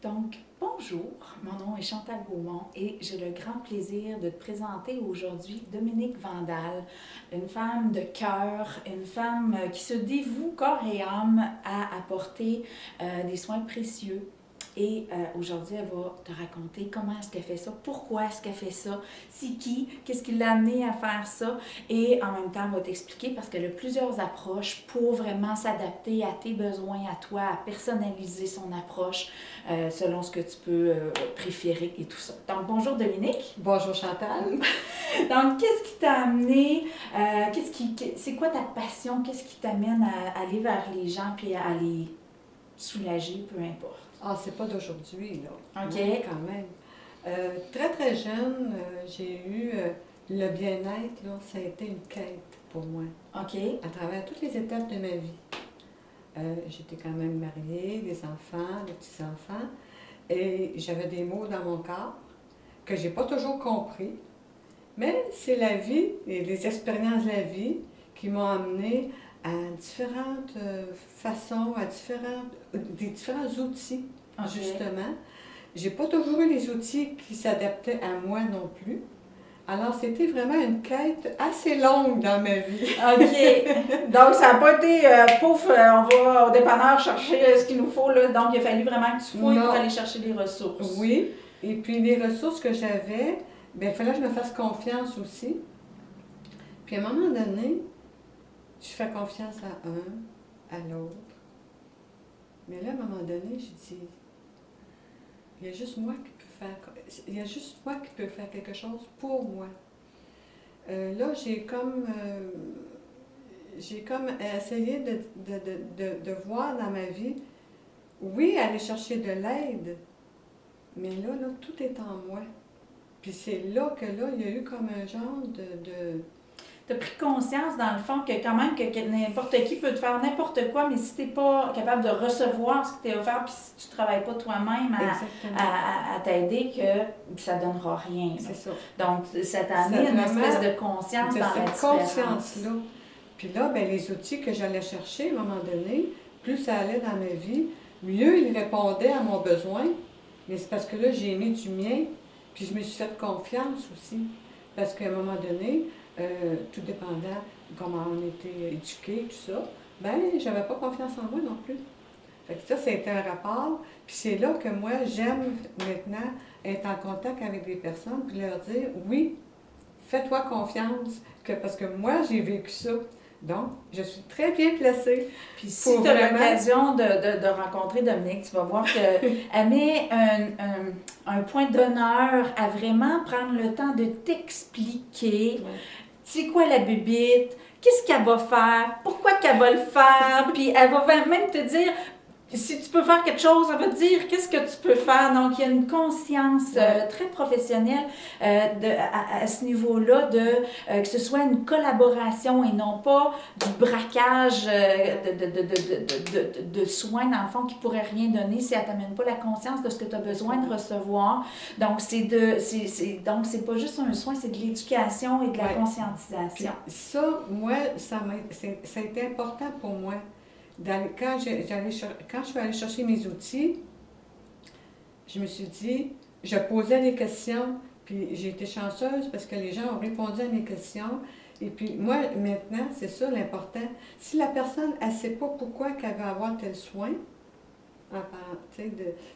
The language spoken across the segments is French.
Donc, bonjour, mon nom est Chantal Beaumont et j'ai le grand plaisir de te présenter aujourd'hui Dominique Vandal, une femme de cœur, une femme qui se dévoue corps et âme à apporter des soins précieux. Et aujourd'hui, elle va te raconter comment est-ce qu'elle fait ça, pourquoi est-ce qu'elle fait ça, c'est qui, qu'est-ce qui l'a amené à faire ça. Et en même temps, elle va t'expliquer parce qu'elle a plusieurs approches pour vraiment s'adapter à tes besoins, à toi, à personnaliser son approche selon ce que tu peux préférer et tout ça. Donc, bonjour Dominique. Bonjour Chantal. Donc, qu'est-ce qui t'a amené, c'est quoi ta passion, qu'est-ce qui t'amène à aller vers les gens puis à les soulager, peu importe. Ah, c'est pas d'aujourd'hui, là. OK. Oui, quand même. Très, très jeune, j'ai eu le bien-être, là, ça a été une quête pour moi, OK. à travers toutes les étapes de ma vie. J'étais quand même mariée, des enfants, des petits-enfants, et j'avais des maux dans mon corps que j'ai pas toujours compris. Mais c'est la vie et les expériences de la vie qui m'ont amené à différentes façons, à des différents outils, OK. justement. J'ai pas toujours eu les outils qui s'adaptaient à moi non plus. Alors, c'était vraiment une quête assez longue dans ma vie. OK. Donc, ça n'a pas été pouf, on va au dépanneur chercher ce qu'il nous faut, là. Donc, il a fallu vraiment que tu fouilles pour Non. aller chercher des ressources. Oui, et puis les ressources que j'avais, bien, il fallait que je me fasse confiance aussi. Puis à un moment donné, tu fais confiance à un, à l'autre. Mais là, à un moment donné, je dis, il y a juste moi qui peux faire, il y a juste moi qui peux faire quelque chose pour moi. Là, j'ai comme essayé de voir dans ma vie, oui, aller chercher de l'aide, mais là, tout est en moi. Puis c'est là, il y a eu comme un genre Tu as pris conscience, dans le fond, que quand même, que n'importe qui peut te faire n'importe quoi, mais si tu n'es pas capable de recevoir ce qui t'est offert, puis si tu ne travailles pas toi-même Exactement. à t'aider, que ça ne donnera rien. Là. C'est ça. Donc, ça t'a amené une espèce de conscience De dans la cette différence. conscience-là. Puis là, ben, les outils que j'allais chercher, à un moment donné, plus ça allait dans ma vie, mieux ils répondaient à mon besoin. Mais c'est parce que là, j'ai mis du mien, puis je me suis fait confiance aussi. Parce qu'à un moment donné, tout dépendant comment on était éduqués, tout ça, ben, j'avais pas confiance en moi non plus. Fait que ça, c'était un rapport. Puis c'est là que moi, j'aime maintenant être en contact avec des personnes, puis leur dire, oui, fais-toi confiance, parce que moi, j'ai vécu ça. Donc, je suis très bien placée. Puis si tu as l'occasion de rencontrer Dominique, tu vas voir qu'elle met un point d'honneur à vraiment prendre le temps de t'expliquer c'est quoi la bébite, qu'est-ce qu'elle va faire, pourquoi qu'elle va le faire, puis elle va même te dire si tu peux faire quelque chose, ça veut dire qu'est-ce que tu peux faire. Donc, il y a une conscience très professionnelle à ce niveau-là, que ce soit une collaboration et non pas du braquage de soins, dans le fond, qui ne pourrait rien donner si elle ne t'amène pas la conscience de ce que tu as besoin de recevoir. Donc, c'est pas juste un soin, c'est de l'éducation et de la conscientisation. Puis ça, moi, ça a été important pour moi. Quand je suis allée chercher mes outils, je me suis dit, je posais des questions, puis j'ai été chanceuse parce que les gens ont répondu à mes questions. Et puis moi, maintenant, c'est ça l'important. Si la personne, elle ne sait pas pourquoi qu'elle va avoir tel soin,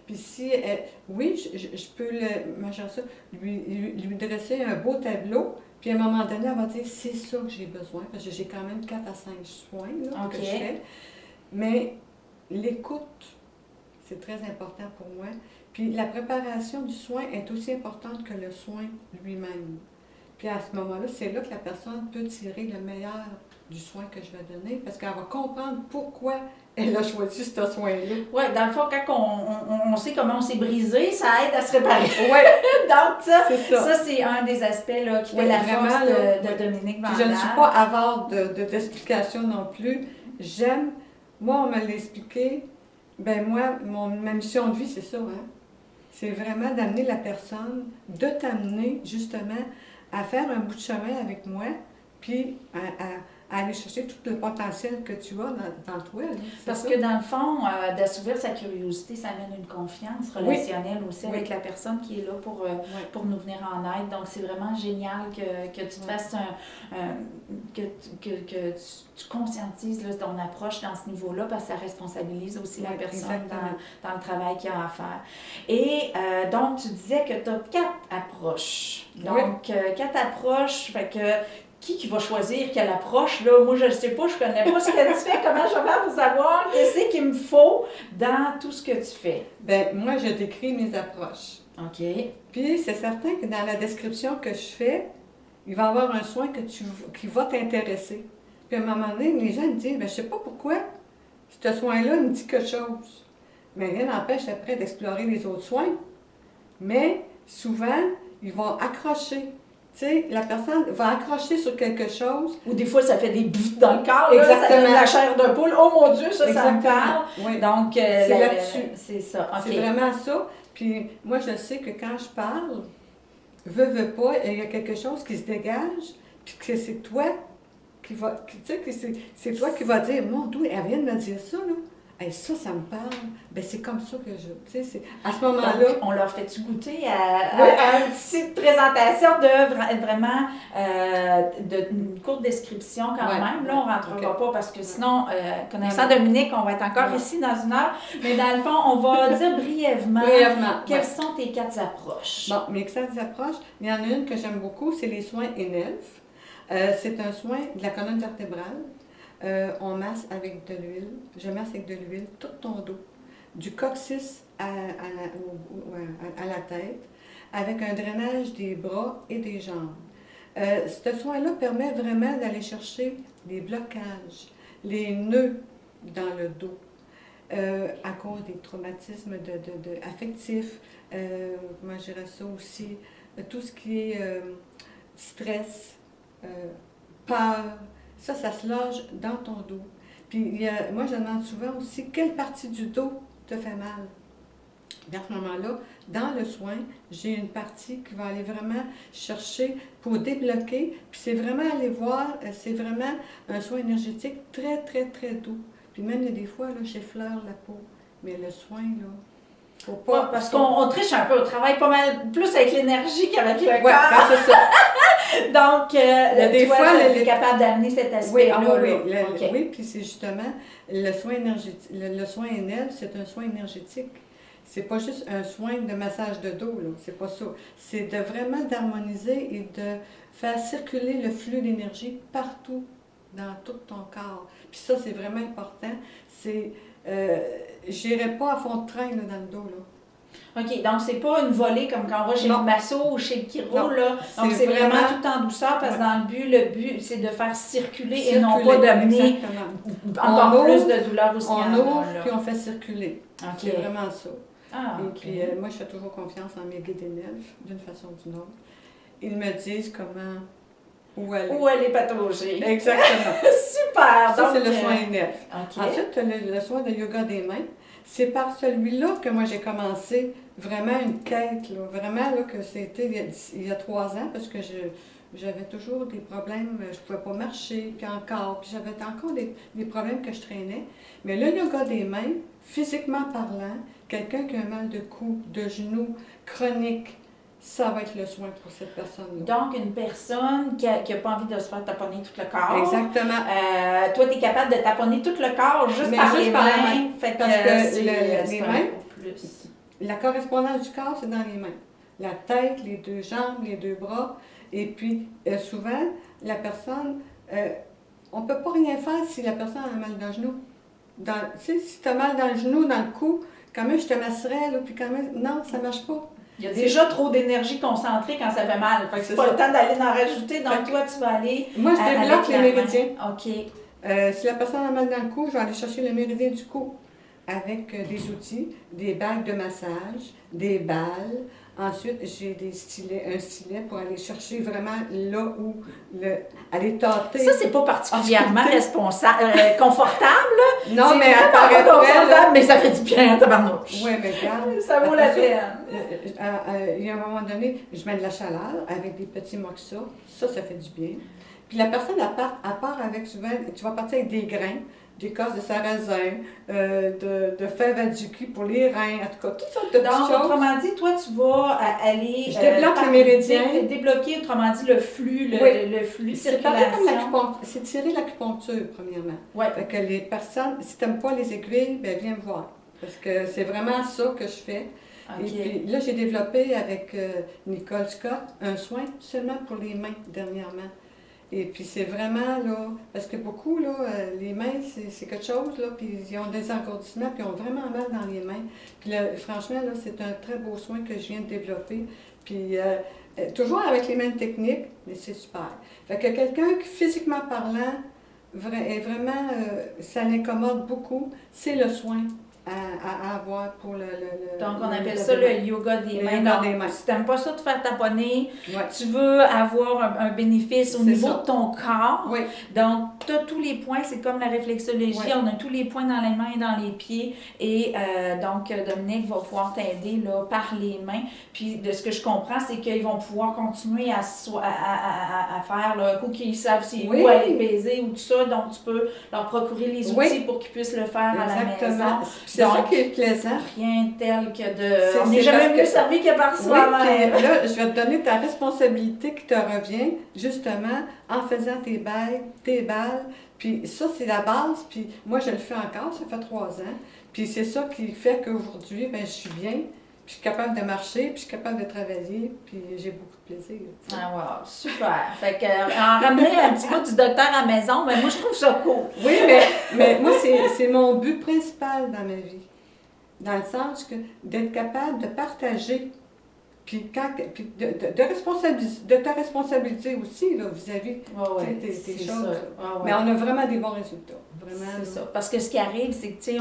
puis si elle, oui, je peux lui dresser un beau tableau, puis à un moment donné, elle va dire, c'est ça que j'ai besoin, parce que j'ai quand même 4 à 5 soins là, que je fais. Mais l'écoute, c'est très important pour moi. Puis la préparation du soin est aussi importante que le soin lui-même. Puis à ce moment-là, c'est là que la personne peut tirer le meilleur du soin que je vais donner, parce qu'elle va comprendre pourquoi elle a choisi ce soin-là. Oui, dans le fond, quand on sait comment on s'est brisé, ça aide à se réparer. Oui. Donc, ça c'est un des aspects là, qui fait la force de Dominique Vandal. Je ne suis pas avare d'explications non plus. Moi, on me l'a expliqué, ben moi, ma mission de vie, c'est ça, hein? C'est vraiment d'amener la personne, de t'amener justement à faire un bout de chemin avec moi, puis à aller chercher tout le potentiel que tu as dans toi. Là. Parce que dans le fond, d'assouvir sa curiosité, ça amène une confiance relationnelle aussi avec la personne qui est là pour nous venir en aide. Donc, c'est vraiment génial que tu te fasses que tu conscientises là, ton approche dans ce niveau-là parce que ça responsabilise aussi la personne dans le travail qu'il y a à faire. Et donc, tu disais que tu as 4 approches. Donc, 4 approches, fait que qui va choisir quelle approche, là? Moi, je ne sais pas, je ne connais pas ce que tu fais. Comment je vais faire pour savoir qu'est-ce qu'il me faut dans tout ce que tu fais? Bien, moi, je décris mes approches. OK. Puis, c'est certain que dans la description que je fais, il va y avoir un soin qui va t'intéresser. Puis, à un moment donné, les gens me disent, bien, je ne sais pas pourquoi ce soin-là me dit quelque chose. Mais rien n'empêche après d'explorer les autres soins. Mais, souvent, ils vont accrocher. Tu sais, la personne va accrocher sur quelque chose. Ou des fois, ça fait des bouts dans le corps. Exactement. Ça donne la chair de poule. Oh mon Dieu, ça me parle. Oui. Donc, c'est là-dessus. C'est ça. Okay. C'est vraiment ça. Puis, moi, je sais que quand je parle, veux pas, il y a quelque chose qui se dégage, puis que c'est toi qui va. Tu sais, que c'est toi qui va dire, mon Dieu, elle vient de me dire ça, là. Hey, ça me parle. Ben c'est comme ça que je. Tu sais, à ce moment-là. Donc, on leur fait-tu goûter à une petite présentation de vraiment une courte description quand même. Là, on ne rentrera pas parce que sinon, connaissant Dominique, on va être encore ici dans une heure. Mais dans le fond, on va dire brièvement quelles sont tes 4 approches. Bon, mes 4 approches, il y en a une que j'aime beaucoup, c'est les soins ENELF. C'est un soin de la colonne vertébrale. On masse avec de l'huile. Je masse avec de l'huile tout ton dos, du coccyx à la tête, avec un drainage des bras et des jambes. Ce soin-là permet vraiment d'aller chercher les blocages, les nœuds dans le dos, à cause des traumatismes affectifs. Moi, je dirais ça aussi, tout ce qui est stress, peur. Ça se loge dans ton dos. Puis, moi, je demande souvent aussi quelle partie du dos te fait mal. Et à ce moment-là, dans le soin, j'ai une partie qui va aller vraiment chercher pour débloquer. Puis, c'est vraiment aller voir, c'est vraiment un soin énergétique très, très, très doux. Puis, même, il y a des fois, là, j'effleure la peau. Mais le soin, là, faut pas. Parce qu'on triche un peu, on travaille pas mal plus avec l'énergie qu'avec le corps. Oui, c'est ça. Donc, des toi, fois, tu es capable d'amener cet aspect-là. Oui, puis c'est justement le soin énergétique. Le soin ENELF, c'est un soin énergétique. C'est pas juste un soin de massage de dos, là. C'est pas ça. C'est de vraiment d'harmoniser et de faire circuler le flux d'énergie partout dans tout ton corps. Puis ça, c'est vraiment important. C'est, j'irai pas à fond de train là, dans le dos, là. OK, donc c'est pas une volée comme quand on va chez le masso ou chez le chiro, là. Donc c'est vraiment tout en douceur parce que dans le but, c'est de faire circuler et non pas d'amener encore plus de douleur au On ouvre puis on fait circuler. Okay. C'est vraiment ça. Ah, et okay. Puis moi, je fais toujours confiance en mes guides ENELF, d'une façon ou d'une autre. Ils me disent où elle est pathologique. Exactement. Super! Ça, c'est le soin ENELF. Okay. Ensuite, le soin de yoga des mains. C'est par celui-là que moi, j'ai commencé vraiment une quête. Là. Vraiment, là, que c'était il y a 3 ans, parce que j'avais toujours des problèmes. Je ne pouvais pas marcher, puis j'avais encore des problèmes que je traînais. Mais le yoga des mains, physiquement parlant, quelqu'un qui a un mal de cou, de genou, chronique, ça va être le soin pour cette personne-là. Donc, une personne qui n'a pas envie de se faire taponner tout le corps. Exactement. Toi, tu es capable de taponner tout le corps juste par les mains. Fait parce que les mains, la correspondance du corps, c'est dans les mains. La tête, les 2 jambes, les 2 bras. Et puis, souvent, la personne, on ne peut pas rien faire si la personne a mal dans le genou. Tu sais, si tu as mal dans le genou, dans le cou, quand même, je te masserais, là, puis quand même, non, ça ne marche pas. Il y a déjà trop d'énergie concentrée quand ça fait mal. Fait que c'est pas le temps d'aller en rajouter. Donc, toi, tu vas aller. Moi, je débloque les méridiens. OK. Si la personne a mal dans le cou, je vais aller chercher le méridien du cou avec des outils, des bagues de massage, des balles. Ensuite, j'ai un stylet pour aller chercher vraiment là où aller tâter. Ça, c'est pas particulièrement confortable. Non, mais elle paraît confortable, mais ça fait du bien, tabarnouche. Oui, mais regarde. Ça vaut la peine. Il y a un moment donné, je mets de la chaleur avec des petits moxas. Ça fait du bien. Puis la personne, elle part avec souvent, tu vas partir avec des grains, des casses de sarrasin, de fèves aduki pour les reins, en tout cas, toutes sortes de petites Donc, choses. autrement dit, toi, tu vas aller Je débloque les méridiens. débloquer, autrement dit, le flux, Oui. le flux de C'est pareil comme circulation. l'acupuncture, c'est tirer l'acupuncture, premièrement. Ouais. Fait que les personnes, si tu n'aimes pas les aiguilles, ben viens me voir. Parce que c'est vraiment ça que je fais. OK. Et puis là, j'ai développé avec Nicole Scott un soin seulement pour les mains dernièrement. Et puis c'est vraiment là, parce que beaucoup, là, les mains, c'est quelque chose, là, puis ils ont des engourdissements, puis ils ont vraiment mal dans les mains. Puis là, franchement, là, c'est un très beau soin que je viens de développer. Puis toujours avec les mêmes techniques, mais c'est super. Fait que quelqu'un qui, physiquement parlant, est vraiment, ça l'incommode beaucoup, c'est le soin à avoir pour le Donc, on appelle ça le yoga des mains. yoga Donc, des mains. si tu n'aimes pas ça te faire taponner, Ouais. tu veux avoir un bénéfice au C'est niveau ça. de ton corps. Oui, Donc, tu as tous les points, c'est comme la réflexologie, Ouais. on a tous les points dans les mains et dans les pieds. Et donc, Dominique va pouvoir t'aider là, par les mains. Puis, de ce que je comprends, c'est qu'ils vont pouvoir continuer à faire, là, un coup qu'ils savent c'est Oui. où aller baiser ou tout ça. Donc, tu peux leur procurer les outils Oui. pour qu'ils puissent le faire à la exactement. maison. C'est ça Donc, qui est plaisant. Rien tel que de... C'est- On n'est c'est jamais parce mieux que- servi que par Oui, soi-même. puis là, je vais te donner ta responsabilité qui te revient, justement, en faisant tes balles. Puis ça, c'est la base. Puis moi, je le fais encore, ça fait 3 ans. Puis c'est ça qui fait qu'aujourd'hui, ben, je suis bien, puis je suis capable de marcher, puis je suis capable de travailler, puis j'ai beaucoup de plaisir. tu sais. Ah wow, super. Fait que en ramener un petit peu du docteur à la maison, ben moi je trouve ça cool. Oui, mais moi, c'est mon but principal dans ma vie. Dans le sens que d'être capable de partager, puis de ta responsabilité aussi, là, vis-à-vis Ouais, tes c'est choses. ça. Ah ouais. Mais on a vraiment des bons résultats. Vraiment. C'est là. ça. Parce que ce qui arrive, c'est que, tu sais,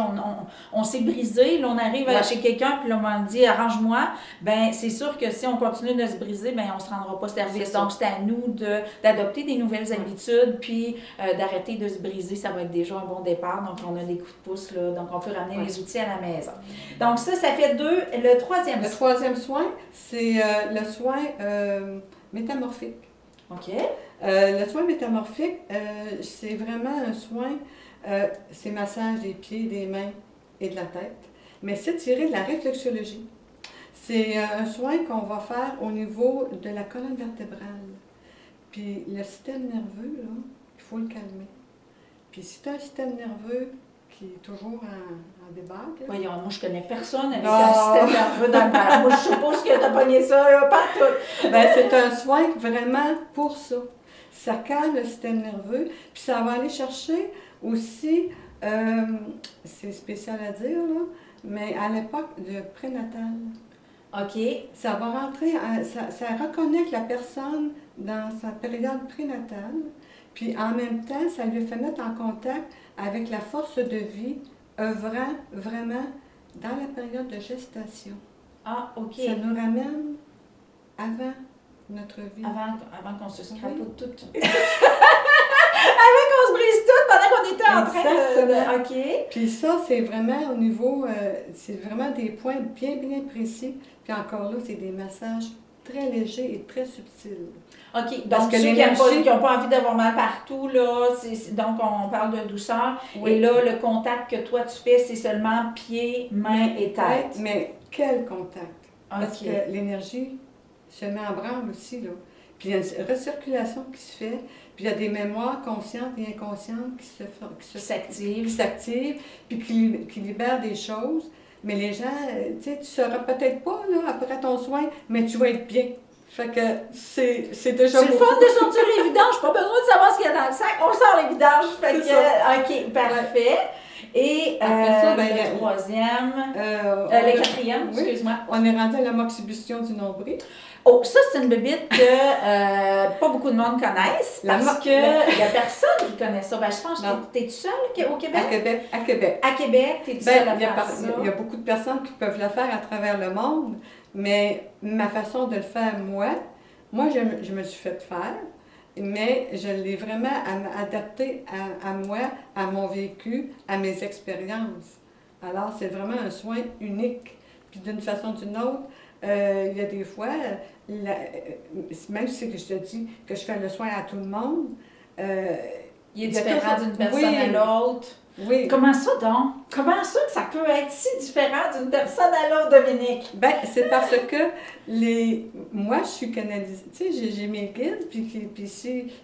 on s'est brisé, là, on arrive Ouais. chez quelqu'un, puis là, on dit, arrange-moi. Ben c'est sûr que si on continue de se briser, ben on se rendra pas service. C'est ça. Donc, c'est à nous d'adopter des nouvelles habitudes, puis d'arrêter de se briser. Ça va être déjà un bon départ. Donc, on a des coups de pouce, là. Donc, on peut ramener Ouais. les outils à la maison. Donc, ça fait 2. Le troisième. Le troisième soin, c'est le soin métamorphique. OK. Le soin métamorphique, c'est vraiment un soin, c'est massage des pieds, des mains et de la tête, mais c'est tiré de la réflexologie. C'est un soin qu'on va faire au niveau de la colonne vertébrale. Puis le système nerveux, là, il faut le calmer. Puis si tu as un système nerveux qui est toujours en débâcle, là, Voyons, moi, je connais personne avec Non. un système nerveux dans le bar. Moi, je suppose que t'as pogné ça, là, partout. ben, c'est un soin vraiment pour ça. Ça calme le système nerveux, puis ça va aller chercher aussi, c'est spécial à dire, là, mais à l'époque de prénatal. OK. Ça va rentrer, ça reconnecte la personne dans sa période prénatale, puis en même temps, ça lui fait mettre en contact avec la force de vie œuvrant vraiment dans la période de gestation. Ah, OK. Ça nous ramène avant notre vie. Avant qu'on se scrapoute tout. Oui. Avant qu'on se brise tout pendant qu'on était en train Exactement. OK. Puis ça, c'est vraiment au niveau, c'est vraiment des points bien, bien précis. Puis encore là, c'est des massages très légers et très subtils. OK. Parce Donc, que ceux l'énergie- qui n'ont pas envie d'avoir mal partout, là, donc on parle de douceur. Oui. Et là, le contact que toi, tu fais, c'est seulement pieds, mains et tête. Mais quel contact! Parce OK. que l'énergie se met en branle aussi, là. Puis il y a une recirculation qui se fait, puis il y a des mémoires conscientes et inconscientes Qui s'active. qui s'activent, puis qui libèrent des choses. Mais les gens, tu sais, tu ne sauras peut-être pas, là, après ton soin, mais tu vas être bien. Fait que c'est déjà C'est le beaucoup. fun de sortir les vidanges. Pas besoin de savoir ce qu'il y a dans le sac. On sort les vidanges. Fait C'est que, ça. OK, parfait. Et Après ça, ben, le troisième, le quatrième, oui. excuse-moi. On est rendu à la moxibution du nombril. Oh, ça, c'est une bébite que pas beaucoup de monde connaissent La parce mo- qu'il n'y a personne qui connaît ça. Ben, je pense Non. que t'es-tu seule au Québec? À Québec. À Québec, t'es-tu Ben, seule à il y a faire ça? il y a beaucoup de personnes qui peuvent le faire à travers le monde, mais ma façon de le faire, moi je me suis fait faire, mais je l'ai vraiment adapté à moi, à mon vécu, à mes expériences. Alors, c'est vraiment un soin unique. Puis d'une façon ou d'une autre, il y a des fois, même si je te dis que je fais le soin à tout le monde, Il est il y a différent toujours- d'une personne oui. à l'autre. Oui. Comment ça donc? Comment ça que ça peut être si différent d'une personne à l'autre, Dominique? Ben, c'est parce que moi, je suis canalisée. Tu sais, j'ai mes guides, puis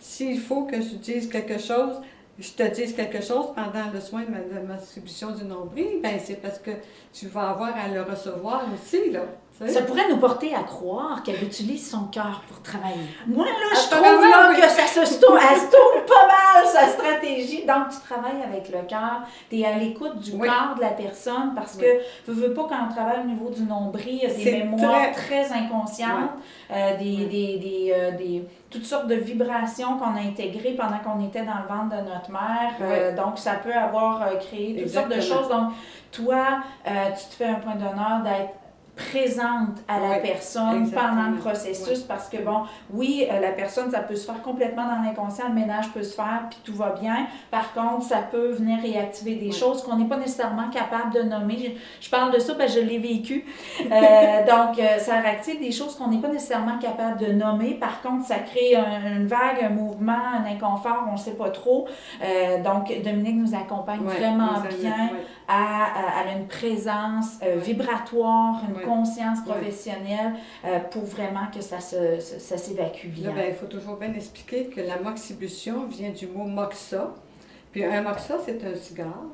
s'il faut que je dise quelque chose, je te dise quelque chose pendant le soin de ma distribution du nombril, ben c'est parce que tu vas avoir à le recevoir aussi, là. Tu sais. Ça pourrait nous porter à croire qu'elle utilise son cœur pour travailler. Moi, là, je Apparemment, trouve là, oui. que ça elle se tourne pas mal, sa stratégie. Donc, tu travailles avec le cœur, tu es à l'écoute du Oui. corps de la personne parce que, tu veux pas, quand on travaille au niveau du nombril, il y a des C'est mémoires très inconscientes, Ouais. toutes sortes de vibrations qu'on a intégrées pendant qu'on était dans le ventre de notre mère. Donc, ça peut avoir créé toutes sortes de Exactement. choses. Donc, toi, tu te fais un point d'honneur d'être présente à la Oui, personne exactement. pendant le processus parce que, bon, oui, la personne, ça peut se faire complètement dans l'inconscient, le ménage peut se faire, puis tout va bien. Par contre, ça peut venir réactiver des Oui. choses qu'on n'est pas nécessairement capable de nommer. Je parle de ça parce que je l'ai vécu. Donc, ça réactive des choses qu'on n'est pas nécessairement capable de nommer. Par contre, ça crée une vague, un mouvement, un inconfort, on ne sait pas trop. Donc, Dominique nous accompagne Ouais, vraiment nous allons- bien. ouais. Elle a une présence vibratoire, une Ouais. conscience Ouais. professionnelle pour vraiment que ça s'évacue Là, bien. ben, il faut toujours bien expliquer que la moxibution vient du mot moxa. Puis un moxa, c'est un cigare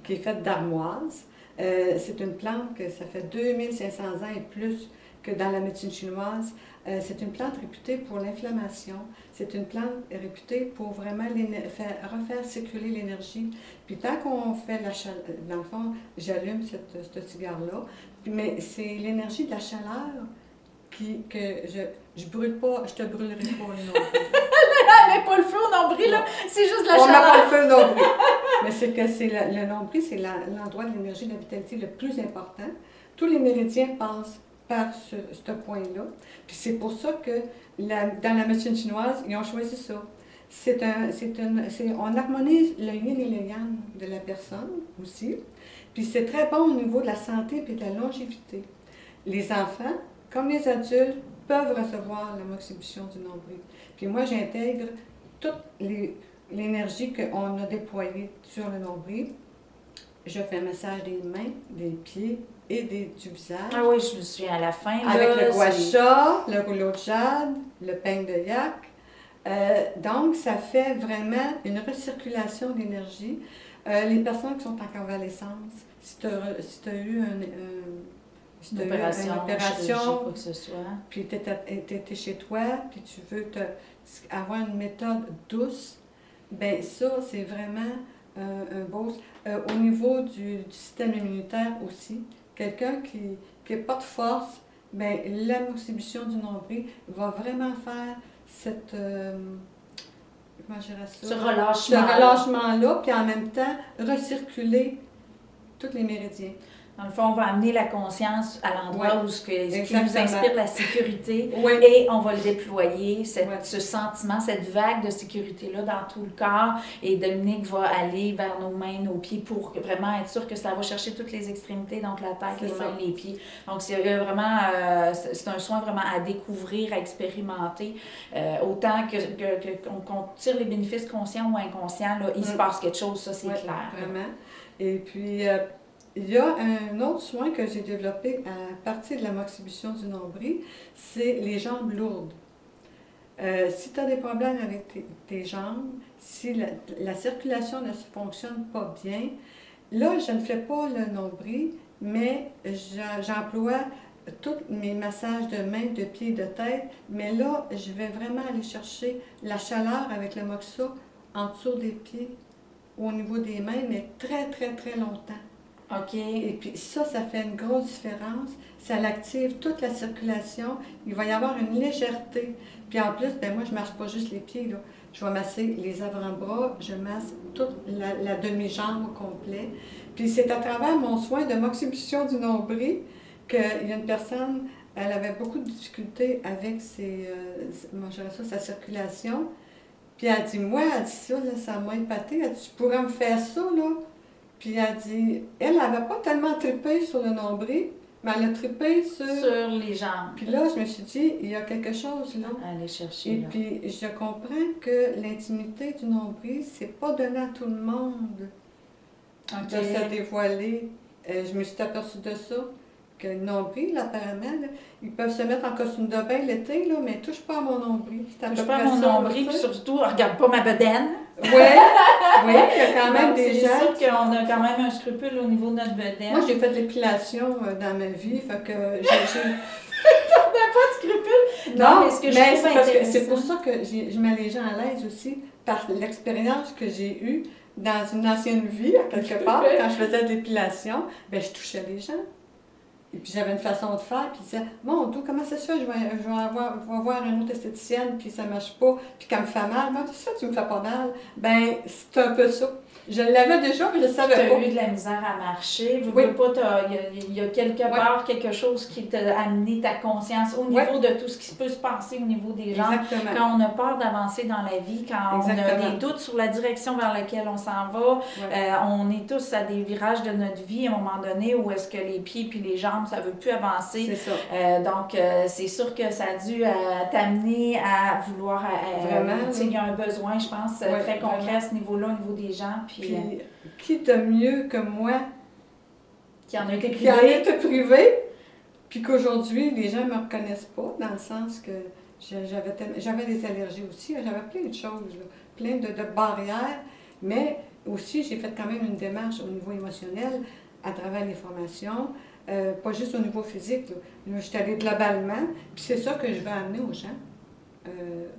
qui est fait d'armoise. C'est une plante que ça fait 2500 ans et plus que dans la médecine chinoise. C'est une plante réputée pour l'inflammation. C'est une plante réputée pour vraiment refaire circuler l'énergie. Puis tant qu'on fait la chaleur, dans le fond, j'allume ce cigare-là, mais c'est l'énergie de la chaleur que je brûle pas, je te brûlerai pas le nombril. Elle met pas le feu au nombril, là, c'est juste la On n'a pas chaleur. le feu nombril. Mais c'est que le nombril, c'est l'endroit de l'énergie, de la vitalité le plus important. Tous les méridiens passent par ce point-là. Puis c'est pour ça que dans la médecine chinoise, ils ont choisi ça. On harmonise le yin et le yang de la personne aussi. Puis c'est très bon au niveau de la santé et de la longévité. Les enfants, comme les adultes, peuvent recevoir la moxibution du nombril. Puis moi, j'intègre toute l'énergie qu'on a déployée sur le nombril. Je fais un massage des mains, des pieds et du visage. Ah oui, je me souviens à la fin. Avec là, le gua sha, le rouleau de jade, le peigne de yak. Donc, ça fait vraiment une recirculation d'énergie. Les personnes qui sont en convalescence, si tu as eu une opération, chirurgie, quoi que ce soit. puis tu es chez toi, puis tu veux avoir une méthode douce, bien ça, c'est vraiment un beau... au niveau du système immunitaire aussi, quelqu'un qui n'a pas de force, bien la moxibution du nombril va vraiment faire cette... comment je dirais ça? Ce relâchement. Ce relâchement-là, puis en même temps, recirculer tous les méridiens. Dans le fond, on va amener la conscience à l'endroit où ce qui nous exactement. inspire la sécurité Oui. et on va le déployer, Ouais. ce sentiment, cette vague de sécurité-là dans tout le corps. Et Dominique va aller vers nos mains, nos pieds pour vraiment être sûr que ça va chercher toutes les extrémités, donc la tête, C'est les ça. mains, les pieds. Donc, c'est vraiment, c'est un soin vraiment à découvrir, à expérimenter. Autant qu'on tire les bénéfices conscients ou inconscients, là, il se passe quelque chose, ça c'est Ouais, clair. Vraiment. Et puis, il y a un autre soin que j'ai développé à partir de la moxibution du nombril, c'est les jambes lourdes. Si tu as des problèmes avec tes jambes, si la circulation ne fonctionne pas bien, là, je ne fais pas le nombril, mais j'emploie tous mes massages de mains, de pieds, de tête, mais là, je vais vraiment aller chercher la chaleur avec le moxa en dessous des pieds, au niveau des mains, mais très, très, très longtemps. OK. Et puis ça fait une grosse différence. Ça l'active toute la circulation. Il va y avoir une légèreté. Puis en plus, ben moi, je ne masse pas juste les pieds, là. Je vais masser les avant-bras, je masse toute la demi-jambe au complet. Puis c'est à travers mon soin de moxibution du nombril qu'il y a une personne, elle avait beaucoup de difficultés avec sa circulation. Puis elle dit, moi, elle dit ça, là, ça m'a épaté. Elle dit, tu pourrais me faire ça, là. Puis elle dit, elle n'avait pas tellement trippé sur le nombril, Mais elle a trippé sur... Sur les jambes. Puis là, je me suis dit, il y a quelque chose là. Aller chercher. Et là. puis, je comprends que l'intimité du nombril, c'est pas donné à tout le monde OK. de se dévoiler. Je me suis aperçue de ça, que le nombril, apparemment, là, ils peuvent se mettre en costume de bain l'été, là, mais touche pas à mon nombril. C'est à peu Touche pas à près mon ça, nombril, tu puis sais. surtout, regarde pas ma bedaine. Oui, oui, il y a quand même Donc, des c'est gens. sûr qu'on a quand même un scrupule au niveau de notre bedaine. Moi, j'ai fait de l'épilation dans ma vie, fait que j'ai... scrupule. Non, mais ce que je mais trouve c'est parce que intéressant- c'est pour ça que je mets les gens à l'aise aussi, par l'expérience que j'ai eue dans une ancienne vie, à quelque part, quand je faisais de l'épilation, ben je touchais les gens. Et puis j'avais une façon de faire, puis ils disaient, mon Dieu, comment c'est ça, je vais voir une autre esthéticienne, puis ça marche pas, puis qu'elle me fait mal. Moi, tu sais, tu me fais pas mal. Ben, c'est un peu ça. Je l'avais déjà, mais je le savais Tu pas. as eu de la misère à marcher. Oui. Il y a quelque part quelque chose qui t'a amené ta conscience au niveau de tout ce qui peut se passer au niveau des gens. Exactement. Quand on a peur d'avancer dans la vie, quand on a Exactement. des doutes sur la direction vers laquelle on s'en va, Ouais. on est tous à des virages de notre vie à un moment donné où est-ce que les pieds puis les jambes, ça ne veut plus avancer. C'est ça. Donc, c'est sûr que ça a dû t'amener à vouloir... Vraiment, tu sais, il y a un besoin, je pense, Ouais, très concret vraiment. à ce niveau-là, au niveau des gens. Puis, Puis, qui de mieux que moi qui en a été qui en privé. est privé, puis qu'aujourd'hui, les gens ne me reconnaissent pas, dans le sens que j'avais des allergies aussi, j'avais plein de choses, là, plein de barrières, mais aussi, j'ai fait quand même une démarche au niveau émotionnel à travers les formations, pas juste au niveau physique, là. Je suis allée globalement, puis c'est ça que je vais amener aux gens.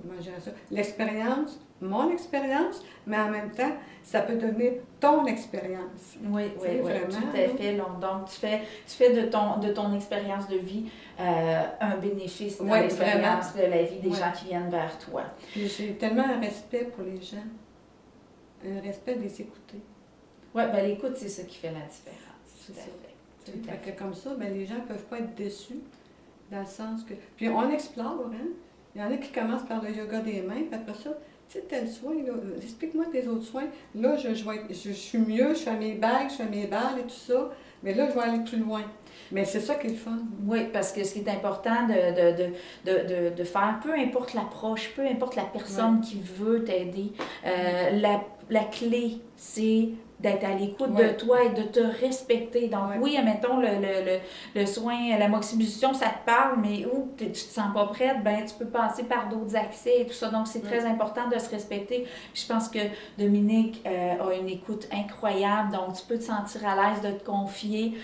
Moi, je dirais ça. L'expérience, mon expérience, mais en même temps, ça peut devenir ton expérience. Oui, Tu sais, vraiment, tout à là. fait. Donc, tu fais de ton expérience de vie un bénéfice dans Oui, l'expérience de la vie des Ouais. gens qui viennent vers toi. Puis j'ai tellement un respect pour les gens, un respect de les écouter. Oui, bien l'écoute, c'est ça qui fait la différence. Tout C'est à ça. fait. Tout à Fait fait. que comme ça, ben, les gens ne peuvent pas être déçus, dans le sens que... Puis on explore, hein? Il y en a qui commencent par le yoga des mains, puis après ça, tu sais, tel soin, là, explique-moi tes autres soins. Là, je suis mieux, je fais mes bagues, je fais mes balles et tout ça, mais là, je vais aller plus loin. Mais c'est ça qui est le fun. Oui, parce que ce qui est important de faire, peu importe l'approche, peu importe la personne qui veut t'aider, la clé, c'est d'être à l'écoute de toi et de te respecter. Donc oui, admettons, le soin, la moxibustion, ça te parle, mais où tu te sens pas prête, ben tu peux passer par d'autres accès et tout ça. Donc c'est très important de se respecter. Puis je pense que Dominique a une écoute incroyable, donc tu peux te sentir à l'aise de te confier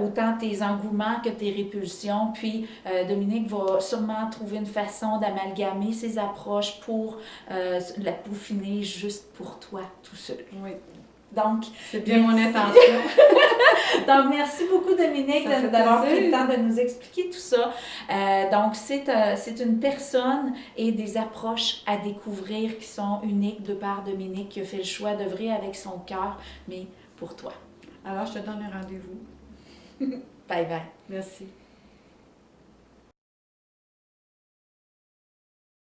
autant tes engouements que tes répulsions. Puis Dominique va sûrement trouver une façon d'amalgamer ses approches pour la peaufiner juste pour toi, tout seul. Oui. Donc, c'est bien mon intention. Donc, merci beaucoup, Dominique, d'avoir pris le temps de nous expliquer tout ça. Donc, c'est une personne et des approches à découvrir qui sont uniques de par Dominique qui a fait le choix d'œuvrer avec son cœur, mais pour toi. Alors, je te donne un rendez-vous. Bye bye. Merci.